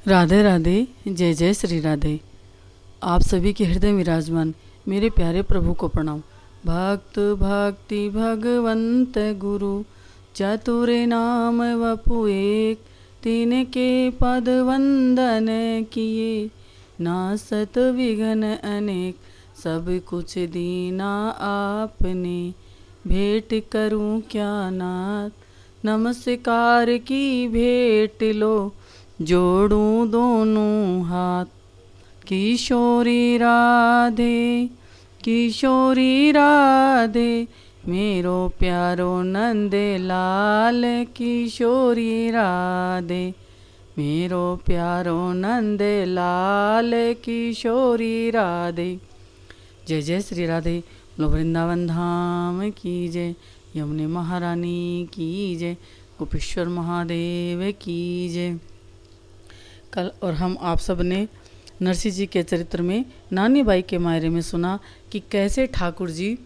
राधे राधे। जय जय श्री राधे। आप सभी के हृदय विराजमान मेरे प्यारे प्रभु को प्रणाम। भक्त भक्ति भगवंत गुरु चतुरे नाम वपु एक, तीन के पद वंदन किए, नासत विघ्न अनेक, सब कुछ दीना आपने, भेंट करूं क्या नाथ, नमस्कार की भेंट लो, जोड़ूं दोनों हाथ। किशोरी राधे किशोरी राधे, मेरो प्यारो नंद लाल। किशोरी राधे मेरो प्यारो नंद लाल। किशोरी राधे। जय जय श्री राधे। बोलो वृंदावन धाम की जय, यमुने महारानी की जय, गोपेश्वर महादेव की जय। कल और हम आप सब ने नरसिंह जी के चरित्र में नानी बाई के मायरे में सुना कि कैसे ठाकुर जी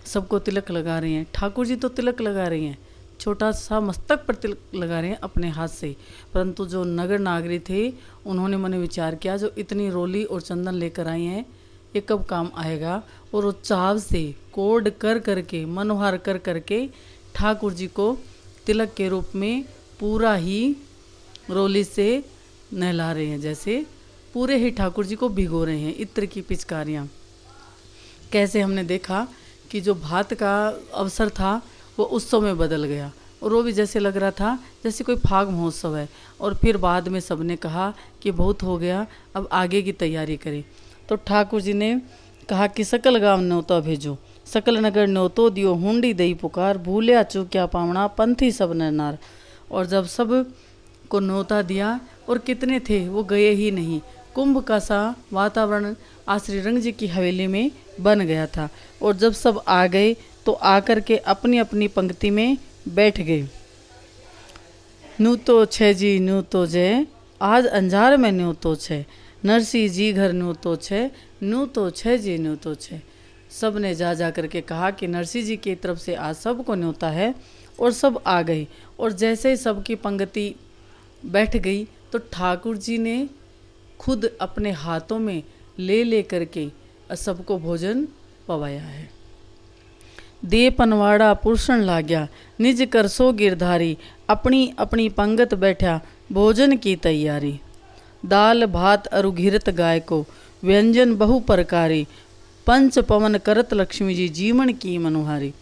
सबको तिलक लगा रहे हैं। ठाकुर जी तो तिलक लगा रहे हैं, छोटा सा मस्तक पर तिलक लगा रहे हैं अपने हाथ से, परंतु जो नगर नागरी थे उन्होंने मन विचार किया जो इतनी रोली और चंदन लेकर आई हैं ये कब काम आएगा, और वो चाव से कोड कर करके मनोहार कर करके ठाकुर जी को तिलक के रूप में पूरा ही रोली से नहला रहे हैं, जैसे पूरे ही ठाकुर जी को भिगो रहे हैं। इत्र की पिचकारियाँ कैसे हमने देखा कि जो भात का अवसर था वो उत्सव में बदल गया, और वो भी जैसे लग रहा था जैसे कोई फाग महोत्सव है। और फिर बाद में सबने कहा कि बहुत हो गया, अब आगे की तैयारी करें। तो ठाकुर जी ने कहा कि सकल गाँव न्योता भेजो, सकल नगर न्योतो दियो, हुंडी दई पुकार, भूलिया चूक्या पावना, पंथी सब नर नार। और जब सब को न्योता दिया और कितने थे वो गए ही नहीं। कुंभ का सा वातावरण आज श्री रंग जी की हवेली में बन गया था, और जब सब आ गए तो आकर के अपनी अपनी पंक्ति में बैठ गए। न्यू तो छे जी न्यू तो जय, आज अंजार में न्यू तो छे, नरसिंह जी घर न्यू तो छे, न्यू तो छे जी न्यू तो छे। सब ने जा करके कहा कि नरसिंह जी की तरफ से आज सबको न्योता है, और सब आ गई। और जैसे ही सबकी पंक्ति बैठ गई तो ठाकुर जी ने खुद अपने हाथों में ले करके सबको भोजन पवाया है। दे पनवाड़ा पुरुषण लाग्या, निज कर सो गिरधारी, अपनी अपनी पंगत बैठा, भोजन की तैयारी। दाल भात अरु घिरत गाय को, व्यंजन बहु प्रकारी, पंच पवन करत लक्ष्मी जी, जीवन की मनोहारी।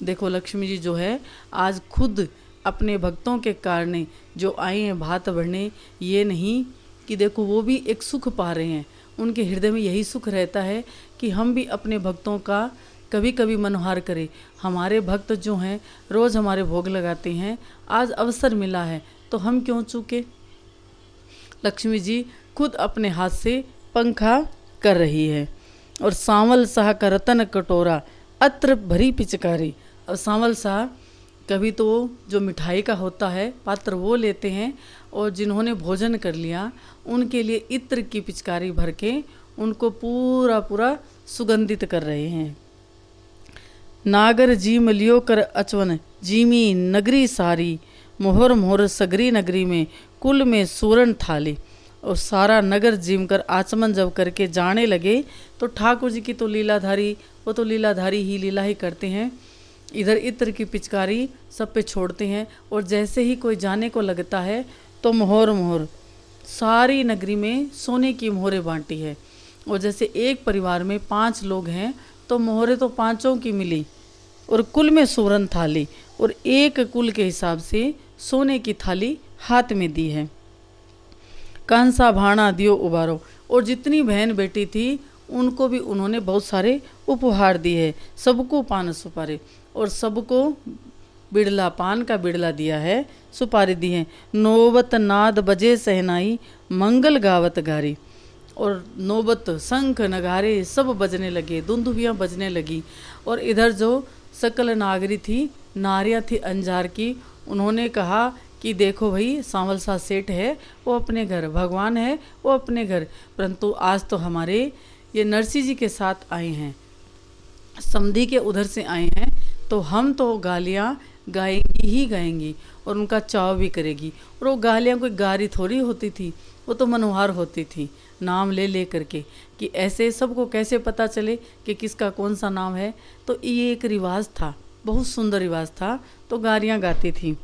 देखो लक्ष्मी जी जो है आज खुद अपने भक्तों के कारण जो आए हैं भात भरने, ये नहीं कि देखो वो भी एक सुख पा रहे हैं, उनके हृदय में यही सुख रहता है कि हम भी अपने भक्तों का कभी कभी मनोहार करें। हमारे भक्त जो हैं रोज़ हमारे भोग लगाते हैं, आज अवसर मिला है तो हम क्यों चूके। लक्ष्मी जी खुद अपने हाथ से पंखा कर रही है। और सांवल शाह का रतन कटोरा, अत्र भरी पिचकारी। अब सांवल शाह कभी तो जो मिठाई का होता है पात्र वो लेते हैं, और जिन्होंने भोजन कर लिया उनके लिए इत्र की पिचकारी भर के उनको पूरा पूरा सुगंधित कर रहे हैं। नागर जीम लियो कर अचवन, जीमी नगरी सारी, मोहर मोहर सगरी नगरी में, कुल में सूरन थाली। और सारा नगर जीम कर आचमन जब करके जाने लगे तो ठाकुर जी की तो लीलाधारी, वो तो लीलाधारी ही लीला ही करते हैं। इधर इत्र की पिचकारी सब पे छोड़ते हैं, और जैसे ही कोई जाने को लगता है तो मोहर मोहर सारी नगरी में सोने की मोहरें बांटी है। और जैसे एक परिवार में 5 लोग हैं तो मोहरें तो 5 की मिली, और कुल में सूरन थाली, और एक कुल के हिसाब से सोने की थाली हाथ में दी है। कंसा भाणा दियो उबारो, और जितनी बहन बेटी थी उनको भी उन्होंने बहुत सारे उपहार दिए हैं। सबको पान सुपारी, और सबको बिड़ला पान का बिड़ला दिया है, सुपारी दी है। नौबत नाद बजे सहनाई, मंगल गावत गारी। और नौबत शंख नगारे सब बजने लगे, दुंदुभियाँ बजने लगी। और इधर जो सकल नागरी थी, नारियाँ थी अंजार की, उन्होंने कहा कि देखो भाई सांवल सा सेठ है वो अपने घर, भगवान है वो अपने घर, परंतु आज तो हमारे ये नरसिंह जी के साथ आए हैं, समधी के उधर से आए हैं, तो हम तो गालियाँ गाएंगी ही गाएंगी। और उनका चाव भी करेगी। और वो गालियाँ कोई गारी थोड़ी होती थी, वो तो मनोहार होती थी, नाम ले ले करके, कि ऐसे सबको कैसे पता चले कि किसका कौन सा नाम है। तो ये एक रिवाज था, बहुत सुंदर रिवाज था। तो गारियाँ गाती थी।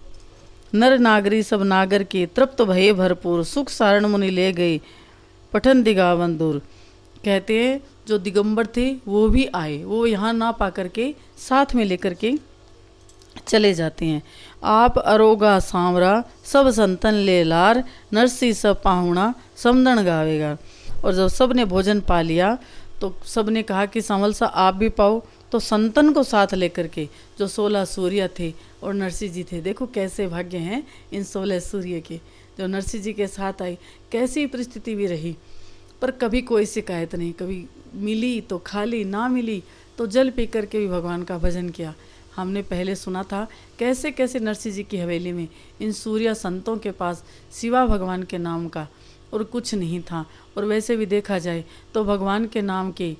नर नागरी सब नागर के तृप्त भये भरपूर, सुख सारण मुनि ले गए पठन दिगावन दूर। कहते हैं जो दिगंबर थे वो भी आए, वो यहाँ ना पा करके साथ में लेकर के चले जाते हैं। आप अरोगा सांवरा सब संतन ले लार, नरसी सब पाहुणा समदन गावेगा। और जब सब ने भोजन पा लिया तो सब ने कहा कि संवल सा आप भी पाओ। तो संतन को साथ लेकर के जो 16 सूर्य थे और नरसिंह जी थे, देखो कैसे भाग्य हैं इन 16 सूर्य के, जो नरसिंह जी के साथ आई। कैसी परिस्थिति भी रही पर कभी कोई शिकायत नहीं, कभी मिली तो खाली, ना मिली तो जल पी करके भी भगवान का भजन किया। हमने पहले सुना था कैसे कैसे नरसिंह जी की हवेली में इन सूर्य संतों के पास सिवा भगवान के नाम का और कुछ नहीं था। और वैसे भी देखा जाए तो भगवान के नाम के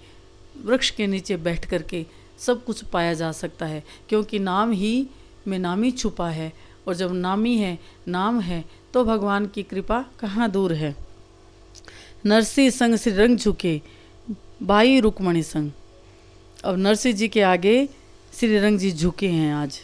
वृक्ष के नीचे बैठ करके सब कुछ पाया जा सकता है, क्योंकि नाम ही में नामी छुपा है। और जब नामी है, नाम है, तो भगवान की कृपा कहाँ दूर है। नरसिंह संग श्री रंग झुके बाई रुक्मणी संग। अब नरसिंह जी के आगे श्री रंग जी झुके हैं आज।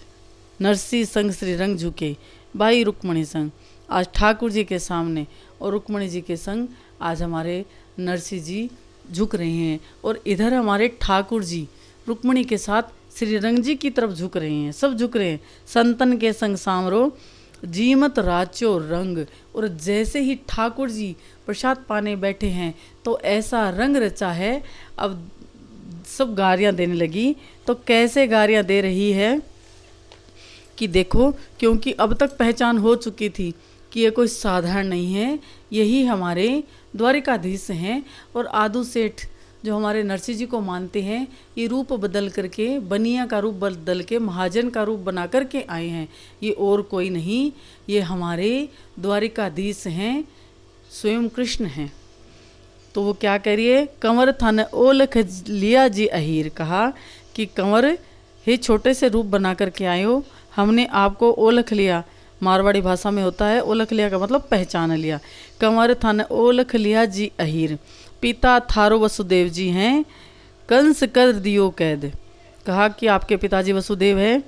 नरसिंह संग श्री रंग झुके बाई रुक्मणी संग, आज ठाकुर जी के सामने और रुक्मणी जी के संग आज हमारे नरसिंह जी झुक रहे हैं। और इधर हमारे ठाकुर जी रुक्मणी के साथ श्री रंग जी की तरफ झुक रहे हैं, सब झुक रहे हैं। संतन के संग सामरो जीमत राचो रंग। और जैसे ही ठाकुर जी प्रसाद पाने बैठे हैं तो ऐसा रंग रचा है। अब सब गारियाँ देने लगी। तो कैसे गारियाँ दे रही है कि देखो, क्योंकि अब तक पहचान हो चुकी थी कि ये कोई साधारण नहीं है, यही हमारे द्वारिकाधीश हैं। और आदू सेठ जो हमारे नरसिंह जी को मानते हैं, ये रूप बदल करके, बनिया का रूप बदल के महाजन का रूप बना करके आए हैं। ये और कोई नहीं, ये हमारे द्वारिकाधीश हैं, स्वयं कृष्ण हैं। तो वो क्या करिए, कंवर थान ओलख लिया जी अहीर। कहा कि कंवर, हे छोटे से रूप बना करके आए हो, हमने आपको ओलख लिया। मारवाड़ी भाषा में होता है ओलख लिया का मतलब पहचान लिया। कंवर थान ओलख लिया जी अहीर, पिता थारो वसुदेव जी हैं, कंस कर दियो कैद। कहा कि आपके पिताजी वसुदेव है,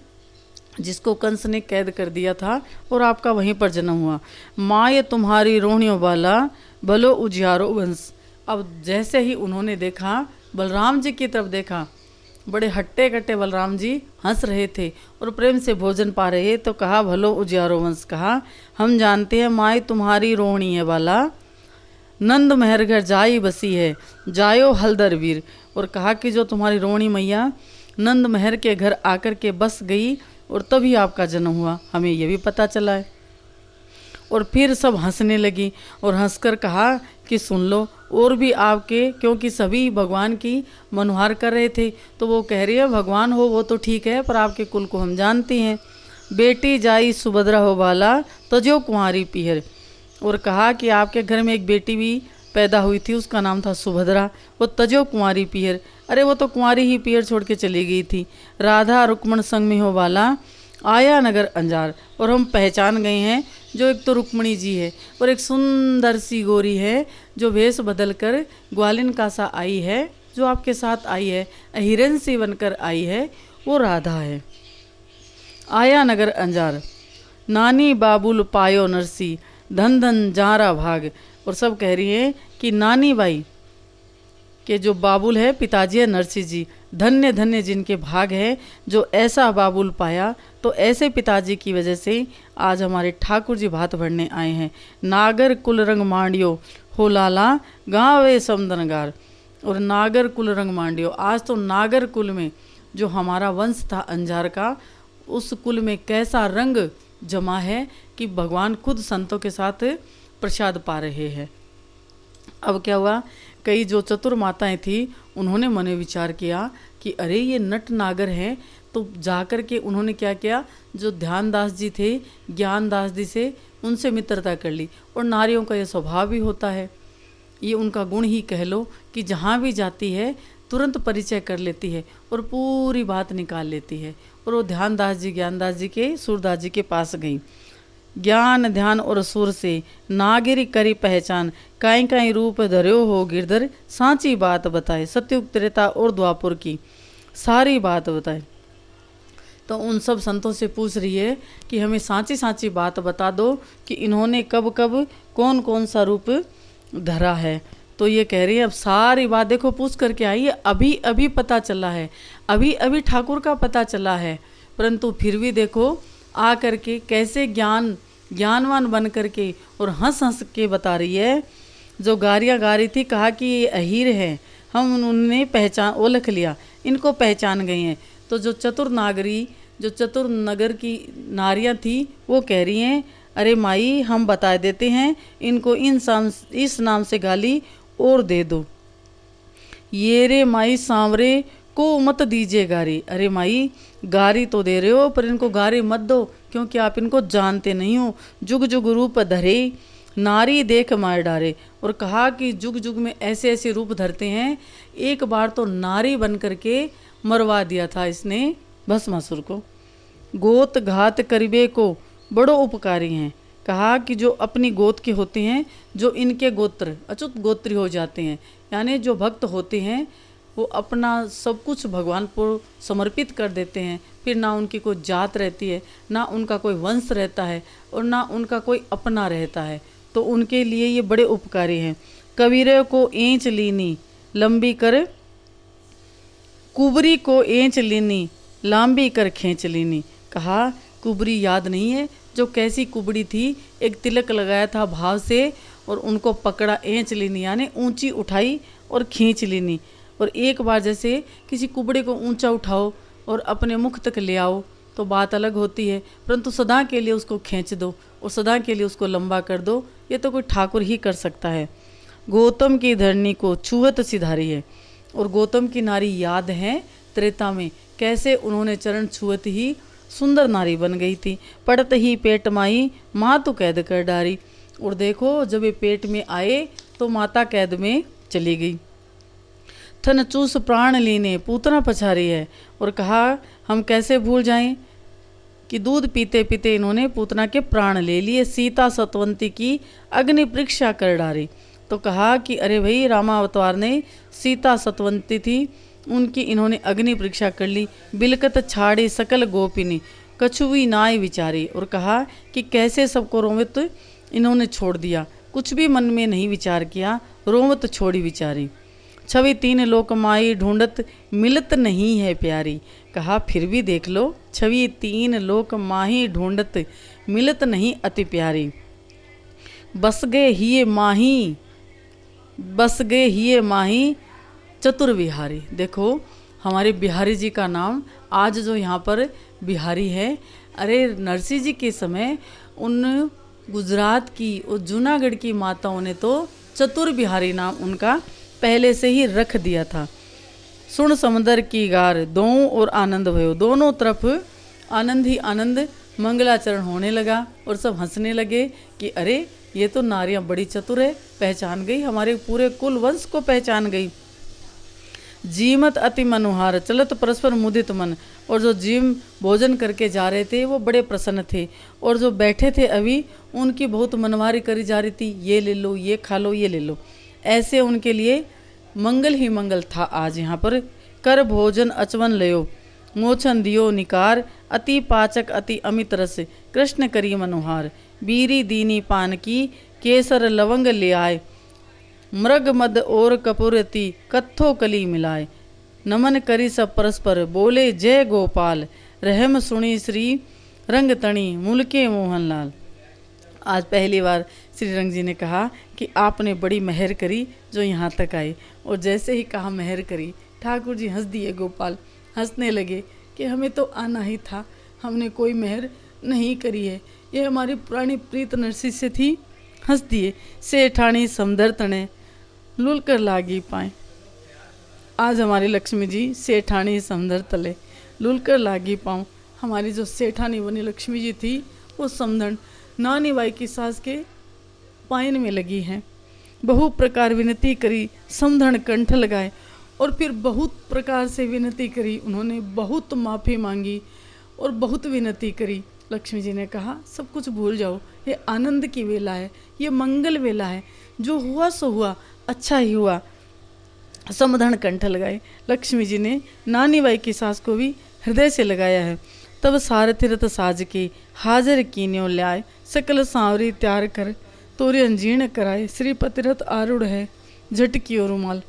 जिसको कंस ने कैद कर दिया था और आपका वहीं पर जन्म हुआ। माँ तुम्हारी रोहिणियों वाला भलो उजियारो वंश। अब जैसे ही उन्होंने देखा, बलराम जी की तरफ देखा, बड़े हट्टे कट्टे बलराम जी हंस रहे थे और प्रेम से भोजन पा रहे। तो कहा भलो उजियारो वंश। कहा हम जानते हैं माँ तुम्हारी रोहिणी है वाला, नंद महर घर जाई बसी है, जायो हलदर वीर। और कहा कि जो तुम्हारी रोहिणी मैया नंद महर के घर आकर के बस गई और तभी आपका जन्म हुआ, हमें ये भी पता चला है। और फिर सब हंसने लगी और हंसकर कहा कि सुन लो, और भी आपके, क्योंकि सभी भगवान की मनुहार कर रहे थे। तो वो कह रही है भगवान हो वो तो ठीक है, पर आपके कुल को हम जानती हैं। बेटी जाई सुभद्रा हो वाला तो जो कुंवारी पीहर। और कहा कि आपके घर में एक बेटी भी पैदा हुई थी, उसका नाम था सुभद्रा, वो तजो कुंवारी पीहर। अरे वो तो कुंवारी ही पीहर छोड़ के चली गई थी। राधा रुक्मण संग में हो वाला आया नगर अंजार। और हम पहचान गए हैं, जो एक तो रुक्मणी जी है और एक सुंदर सी गोरी है जो वेश बदल कर ग्वालिन का सा आई है, जो आपके साथ आई है, हिरन सी बनकर आई है, वो राधा है। आया नगर अंजार, नानी बाबुल पायो नरसी, धन धन जारा भाग। और सब कह रही है कि नानी बाई के जो बाबुल है, पिताजी है नरसिंह जी, धन्य धन्य जिनके भाग है जो ऐसा बाबुल पाया। तो ऐसे पिताजी की वजह से आज हमारे ठाकुर जी भात भरने आए हैं। नागर कुल रंग मांडियो हो लाला गाँव समदनगार। और नागर कुल रंग मांडियो, आज तो नागर कुल में जो हमारा वंश था अंजार का, उस कुल में कैसा रंग जमा है कि भगवान खुद संतों के साथ प्रसाद पा रहे हैं। अब क्या हुआ, कई जो चतुर माताएं थी उन्होंने मन में विचार किया कि अरे ये नट नागर हैं। तो जाकर के उन्होंने क्या किया, जो ध्यानदास जी थे ज्ञानदास जी से उनसे मित्रता कर ली। और नारियों का ये स्वभाव भी होता है, ये उनका गुण ही कह लो कि जहाँ भी जाती है तुरंत परिचय कर लेती है और पूरी बात निकाल लेती है। और वो ध्यानदास जी ज्ञानदास जी के सूरदास जी के पास गई। ज्ञान ध्यान और सुर से नागिरी करी पहचान, काई काई रूप धर्यो हो गिरधर, सांची बात बताए। सतयुग त्रेता और द्वापुर की सारी बात बताए। तो उन सब संतों से पूछ रही है कि हमें सांची सांची बात बता दो कि इन्होंने कब कब कौन कौन सा रूप धरा है। तो ये कह रही है अब सारी बात देखो पूछ करके आई है, अभी अभी पता चला है, अभी अभी ठाकुर का पता चला है, परंतु फिर भी देखो आ करके कैसे ज्ञानवान बन करके और हंस हंस के बता रही है। जो गारियाँ गा रही थी, कहा कि ये अहीर है, हम उन्होंने पहचान ओलख लिया, इनको पहचान गए हैं। तो जो चतुर नगर की नारियां थी वो कह रही हैं, अरे माई हम बता देते हैं इनको, इस नाम से गाली और दे दो। ये रे माई सांवरे को मत दीजिए गारी। अरे माई गारी तो दे रहे हो पर इनको गारी मत दो, क्योंकि आप इनको जानते नहीं हो। जुग जुग रूप धरे नारी देख मार डारे। और कहा कि जुग जुग में ऐसे ऐसे रूप धरते हैं, एक बार तो नारी बन करके मरवा दिया था इसने भस्मासुर को। गोत घात करिबे को बड़ो उपकारी हैं। कहा कि जो अपनी गोत के होते हैं, जो इनके गोत्र अच्युत गोत्री हो जाते हैं, यानी जो भक्त होते हैं वो अपना सब कुछ भगवान को समर्पित कर देते हैं। फिर ना उनकी कोई जात रहती है, ना उनका कोई वंश रहता है, और ना उनका कोई अपना रहता है। तो उनके लिए ये बड़े उपकारी हैं। कबीरे को एंच लीनी लंबी कर, कुबरी को एंच लीनी लांबी कर खींच लीनी। कहा कुबरी याद नहीं है, जो कैसी कुबड़ी थी, एक तिलक लगाया था भाव से और उनको पकड़ा, एंच लीनी यानी ऊंची उठाई और खींच लीनी। और एक बार जैसे किसी कुबड़े को ऊंचा उठाओ और अपने मुख तक ले आओ तो बात अलग होती है, परंतु सदा के लिए उसको खींच दो और सदा के लिए उसको लंबा कर दो, ये तो कोई ठाकुर ही कर सकता है। गौतम की धरनी को छुअत सिधारी है। और गौतम की नारी याद है त्रेता में कैसे उन्होंने चरण छुअत ही सुंदर नारी बन गई थी। पड़त ही पेट माई माँ तो कैद कर डारी। और देखो जब ये पेट में आए तो माता कैद में चली गई। थन चूस प्राण लीने पूतना पछारी है। और कहा हम कैसे भूल जाएं कि दूध पीते पीते इन्होंने पूतना के प्राण ले लिए। सीता सतवंती की अग्नि परीक्षा कर डारी। तो कहा कि अरे भाई रामावतार ने सीता सतवंती थी, उनकी इन्होंने अग्नि परीक्षा कर ली। बिलकत छाड़ी सकल गोपिनी कछुई नाय विचारी। और कहा कि कैसे सबको रोमत इन्होंने छोड़ दिया, कुछ भी मन में नहीं विचार किया, रोमत छोड़ी विचारी। छवि तीन लोक माई ढूंढत मिलत नहीं है प्यारी। कहा फिर भी देख लो, छवि तीन लोक माही ढूंढत मिलत नहीं अति प्यारी। बस गए हिये माही चतुर बिहारी। देखो हमारे बिहारी जी का नाम आज जो यहाँ पर बिहारी है, अरे नरसिंह जी के समय उन गुजरात की और जूनागढ़ की माताओं ने तो चतुर बिहारी नाम उनका पहले से ही रख दिया था। सुन समुद्र की गार दों और आनंद भयो। दोनों तरफ आनंद ही आनंद मंगलाचरण होने लगा और सब हंसने लगे कि अरे ये तो नारियां बड़ी चतुर है, पहचान गई, हमारे पूरे कुल वंश को पहचान गई। जीमत अति मनोहार चलत परस्पर मुदित मन। और जो जीम भोजन करके जा रहे थे वो बड़े प्रसन्न थे, और जो बैठे थे अभी उनकी बहुत मनमारी करी जा रही थी, ये ले लो, ये खा लो, ये ले लो। ऐसे उनके लिए मंगल ही मंगल था आज यहाँ पर। कर भोजन अचवन लयो मोचन दियो निकार, अति पाचक अति अमित रस कृष्ण करी मनोहार। बीरी दीनी पान की केसर लवंग ले आए, मृग मद और कपूरती कत्थो कली मिलाए। नमन करी सब परस्पर बोले जय गोपाल, रहम सुनी श्री रंग तणी मुलके मोहनलाल। आज पहली बार श्री रंग जी ने कहा कि आपने बड़ी मेहर करी जो यहाँ तक आए। और जैसे ही कहा मेहर करी, ठाकुर जी हंस दिए, गोपाल हंसने लगे कि हमें तो आना ही था, हमने कोई मेहर नहीं करी है, ये हमारी पुरानी प्रीत नरसिंह से थी। हंस दिए। सेठानी समदर तने लुल कर लागी पाए। आज हमारी लक्ष्मी जी सेठानी समदर तले लुल कर लागी पाऊँ। हमारी जो सेठानी बनी लक्ष्मी जी थी वो समधन नानी बाई की सास के पायन में लगी हैं। बहु प्रकार विनती करी, समधन कंठ लगाए, और फिर बहुत प्रकार से विनती करी। उन्होंने बहुत माफ़ी मांगी और बहुत विनती करी लक्ष्मी जी ने कहा सब कुछ भूल जाओ, ये आनंद की वेला है, ये मंगल वेला है, जो हुआ सो हुआ, अच्छा ही हुआ। समधन कंठ लगाए। लक्ष्मी जी ने नानी बाई की सास को भी हृदय से लगाया है। तब सारथी रथ साज के हाजिर कीन्यो ल्याए, सकल सांवरी त्यार कर तोरे अंजीर्ण कराए, श्रीपति रथ आरूढ़ है झटकी और रुमाल।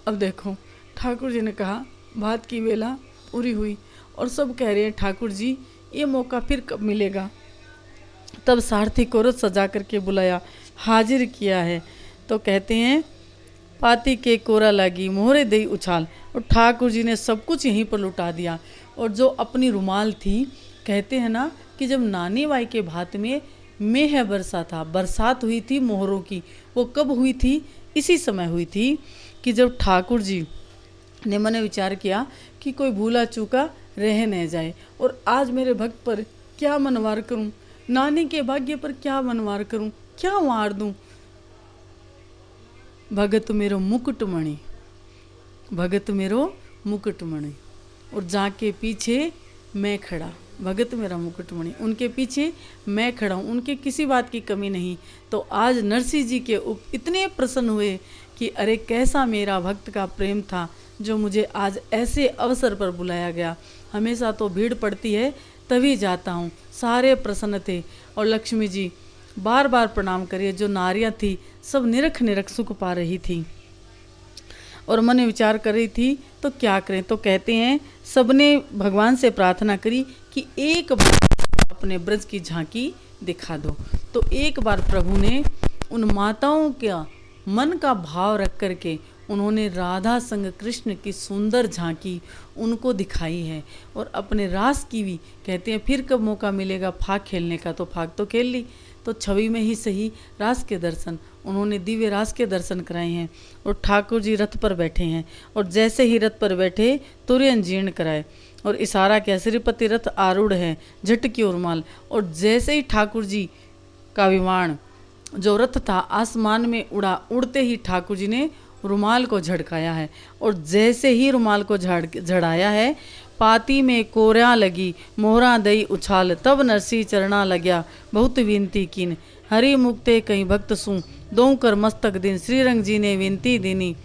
अब देखो ठाकुर जी ने कहा बात की वेला पूरी हुई और सब कह रहे हैं ठाकुर जी ये मौका फिर कब मिलेगा। तब सारथी को रथ सजा करके बुलाया, हाजिर किया है। तो कहते हैं पाती के कोरा लगी मोहरे दई उछाल, और ठाकुर जी ने सब कुछ यहीं पर लुटा दिया। और जो अपनी रुमाल थी, कहते हैं ना कि जब नानी बाई के भात में मेह बरसा था, बरसात हुई थी मोहरों की, वो कब हुई थी? इसी समय हुई थी कि जब ठाकुर जी ने मैंने विचार किया कि कोई भूला चूका रह न जाए, और आज मेरे भक्त पर क्या मनवार करूं, नानी के भाग्य पर क्या मनवार करूं, क्या वार दूं। भगत मेरो मुकुटमणि, भगत मेरो मुकुटमणि, और जाके पीछे मैं खड़ा, भगत मेरा मुकुटमणि, उनके पीछे मैं खड़ा हूँ, उनके किसी बात की कमी नहीं। तो आज नरसिंह जी के इतने प्रसन्न हुए कि अरे कैसा मेरा भक्त का प्रेम था जो मुझे आज ऐसे अवसर पर बुलाया गया। हमेशा तो भीड़ पड़ती है तभी जाता हूँ। सारे प्रसन्न थे और लक्ष्मी जी बार बार प्रणाम करिए। जो नारियाँ थी सब निरख निरख सुख पा रही थी और मन विचार कर रही थी तो क्या करें। तो कहते हैं सबने भगवान से प्रार्थना करी कि एक बार अपने ब्रज की झांकी दिखा दो। तो एक बार प्रभु ने उन माताओं का मन का भाव रख करके उन्होंने राधा संग कृष्ण की सुंदर झांकी उनको दिखाई है। और अपने रास की भी कहते हैं फिर कब मौका मिलेगा फाग खेलने का, तो फाग तो खेल ली, तो छवि में ही सही रास के दर्शन उन्होंने दिव्य रास के दर्शन कराए हैं। और ठाकुर जी रथ पर बैठे हैं और जैसे ही रथ पर बैठे तुरंत जीर्ण कराए और इशारा किया, श्रीपति रथ आरूढ़ है झटकी और माल। और जैसे ही ठाकुर जी का विमान जो रथ था आसमान में उड़ा, उड़ते ही ठाकुर जी ने रुमाल को झड़काया है। और जैसे ही रुमाल को झड़ाया है पाती में कोरिया लगी मोहरा दई उछाल, तब नरसी चरणा लग्या बहुत विनती कीन, हरि मुक्ते कहीं भक्त सू दो कर मस्तक दिन, श्रीरंग जी ने विनती दीनी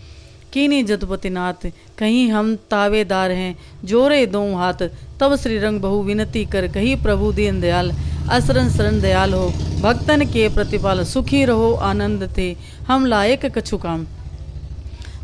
कीनी जतपति नाथ, कहीं हम तावेदार हैं जोरे दो हाथ, तब श्रीरंग बहु विनती कर कही प्रभु दीन दयाल, असरन शरण दयाल हो भक्तन के प्रतिपाल, सुखी रहो आनंद थे हम लायक कछु काम।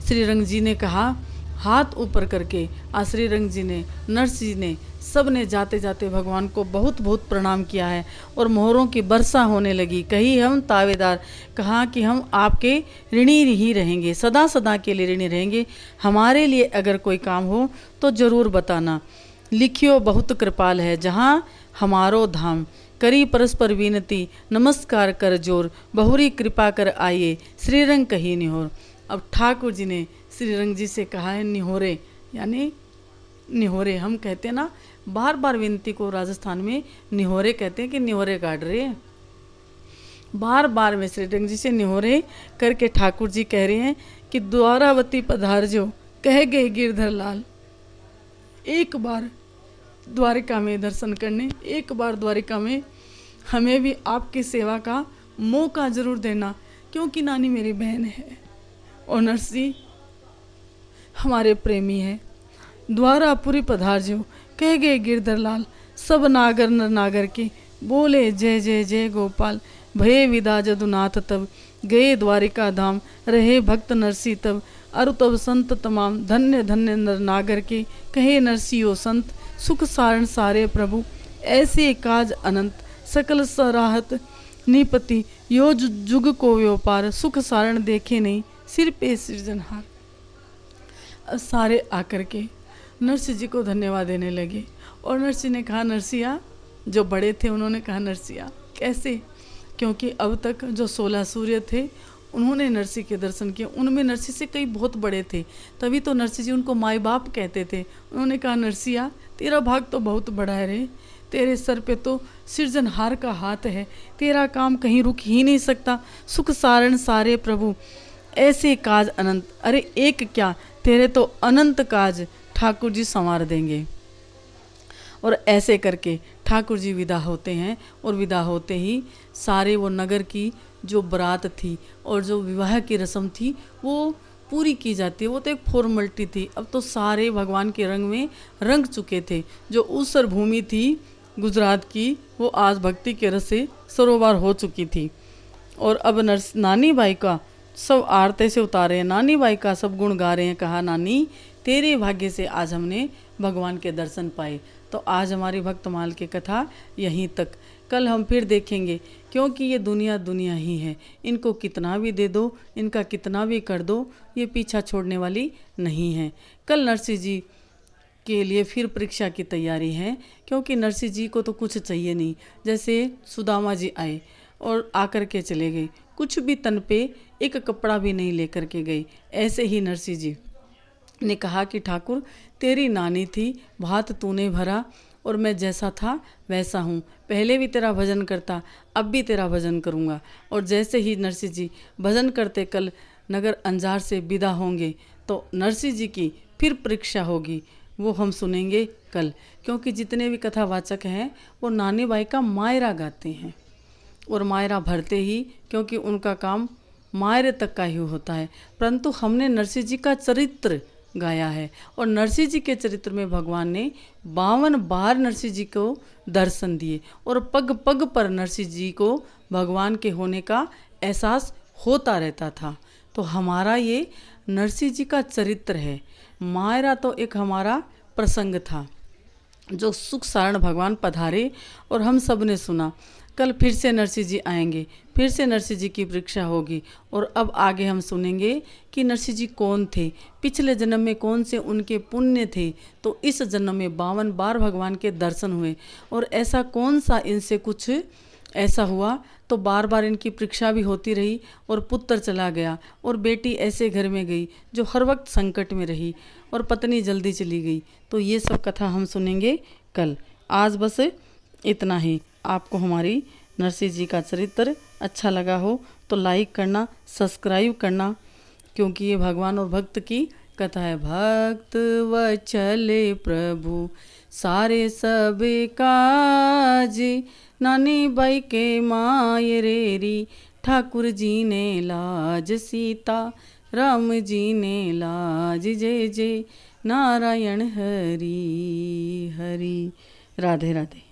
श्रीरंग जी ने कहा हाथ ऊपर करके, श्रीरंग जी ने नरसिंह जी ने सब ने जाते जाते भगवान को बहुत बहुत प्रणाम किया है और मोहरों की वर्षा होने लगी। कही हम तावेदार, कहा कि हम आपके ऋणी ही रहेंगे, सदा सदा के लिए ऋणी रहेंगे। हमारे लिए अगर कोई काम हो तो जरूर बताना, लिखियो बहुत कृपाल है जहाँ हमारो धाम, करी परस्पर विनती नमस्कार कर जोर, बहुरी कृपा कर आइए श्रीरंग कही निहोर। अब ठाकुर जी ने श्रीरंग जी से कहा है निहोरे, यानी निहोरे हम कहते हैं ना, बार बार विनती को राजस्थान में निहोरे कहते हैं कि निहोरे काट रहे हैं। बार बार में श्रीरंग जी से निहोरे करके ठाकुर जी कह रहे हैं कि द्वारावती पधारजो कह गए गिरधर लाल, एक बार द्वारिका में दर्शन करने, एक बार द्वारिका में हमें भी आपकी सेवा का मौका जरूर देना, क्योंकि नानी मेरी बहन है और नरसिंह हमारे प्रेमी है। द्वारापुरी पधारजो कह गए गिरधर लाल, सब नागर नर नागर के बोले जय जय जय गोपाल, भये विदा जदुनाथ तब गए द्वारिका धाम, रहे भक्त नरसिंह तब अरु तब संत तमाम, धन्य धन्य नर नागर के कहे नरसिंह संत, सुख सारण सारे प्रभु ऐसे काज अनंत, सकल सराहत निपति यो जुग को व्यापार, सुख सारण देखे नहीं सिर पे सृजनहार। सारे आकर के नरसिंह जी को धन्यवाद देने लगे और नरसिंह ने कहा नरसिया, जो बड़े थे उन्होंने कहा नरसिया कैसे, क्योंकि अब तक जो 16 सूर्य थे उन्होंने नरसिंह के दर्शन किए, उनमें नरसिंह से कई बहुत बड़े थे, तभी तो नरसिंह जी उनको माई बाप कहते थे। उन्होंने कहा नरसिया तेरा भाग तो बहुत बड़ा है रे, तेरे सर पे तो सृजनहार का हाथ है, तेरा काम कहीं रुक ही नहीं सकता, सुख सारण सारे प्रभु ऐसे काज अनंत, अरे एक क्या तेरे तो अनंत काज ठाकुर जी संवार देंगे। और ऐसे करके ठाकुर जी विदा होते हैं और विदा होते ही सारे वो नगर की जो बारात थी और जो विवाह की रस्म थी वो पूरी की जाती है। वो तो एक फॉर्मेलिटी थी। अब तो सारे भगवान के रंग में रंग चुके थे। जो ऊसर भूमि थी गुजरात की वो आज भक्ति के रस से सरोवर हो चुकी थी। और अब नानी बाई का सब आरते से उतारे हैं, नानी बाई का सब गुण गा रहे हैं। कहा नानी तेरे भाग्य से आज हमने भगवान के दर्शन पाए। तो आज हमारी भक्तमाल की कथा यहीं तक। कल हम फिर देखेंगे, क्योंकि ये दुनिया दुनिया ही है। इनको कितना भी दे दो, इनका कितना भी कर दो, ये पीछा छोड़ने वाली नहीं है। कल नरसिंह जी के लिए फिर परीक्षा की तैयारी है, क्योंकि नरसिंह जी को तो कुछ चाहिए नहीं। जैसे सुदामा जी आए और आकर के चले गए, कुछ भी तन पे एक कपड़ा भी नहीं लेकर के गए। ऐसे ही नरसिंह जी ने कहा कि ठाकुर तेरी नानी थी, भात तूने भरा और मैं जैसा था वैसा हूँ। पहले भी तेरा भजन करता, अब भी तेरा भजन करूँगा। और जैसे ही नरसिंह जी भजन करते कल नगर अंजार से विदा होंगे, तो नरसिंह जी की फिर परीक्षा होगी, वो हम सुनेंगे कल। क्योंकि जितने भी कथावाचक हैं वो नानी बाई का मायरा गाते हैं और मायरा भरते ही, क्योंकि उनका काम मायरे तक का ही होता है। परंतु हमने नरसिंह जी का चरित्र गाया है और नरसिंह जी के चरित्र में भगवान ने 52 बार नरसिंह जी को दर्शन दिए और पग पग पर नरसिंह जी को भगवान के होने का एहसास होता रहता था। तो हमारा ये नरसिंह जी का चरित्र है। मायरा तो एक हमारा प्रसंग था जो सुख सारण भगवान पधारे और हम सब ने सुना। कल फिर से नरसिंह जी आएंगे, फिर से नरसिंह जी की परीक्षा होगी। और अब आगे हम सुनेंगे कि नरसिंह जी कौन थे, पिछले जन्म में कौन से उनके पुण्य थे, तो इस जन्म में 52 बार भगवान के दर्शन हुए। और ऐसा कौन सा इनसे कुछ ऐसा हुआ तो बार बार इनकी परीक्षा भी होती रही और पुत्र चला गया और बेटी ऐसे घर में गई जो हर वक्त संकट में रही और पत्नी जल्दी चली गई। तो ये सब कथा हम सुनेंगे कल। आज बस इतना ही। आपको हमारी नरसिंह जी का चरित्र अच्छा लगा हो तो लाइक करना, सब्सक्राइब करना, क्योंकि ये भगवान और भक्त की कथा है। भक्त वचले प्रभु सारे सब काज, नानी बाई के माय रेरी ठाकुर जी ने लाज, सीता राम जी ने लाज, जय जय नारायण हरि हरि। राधे राधे।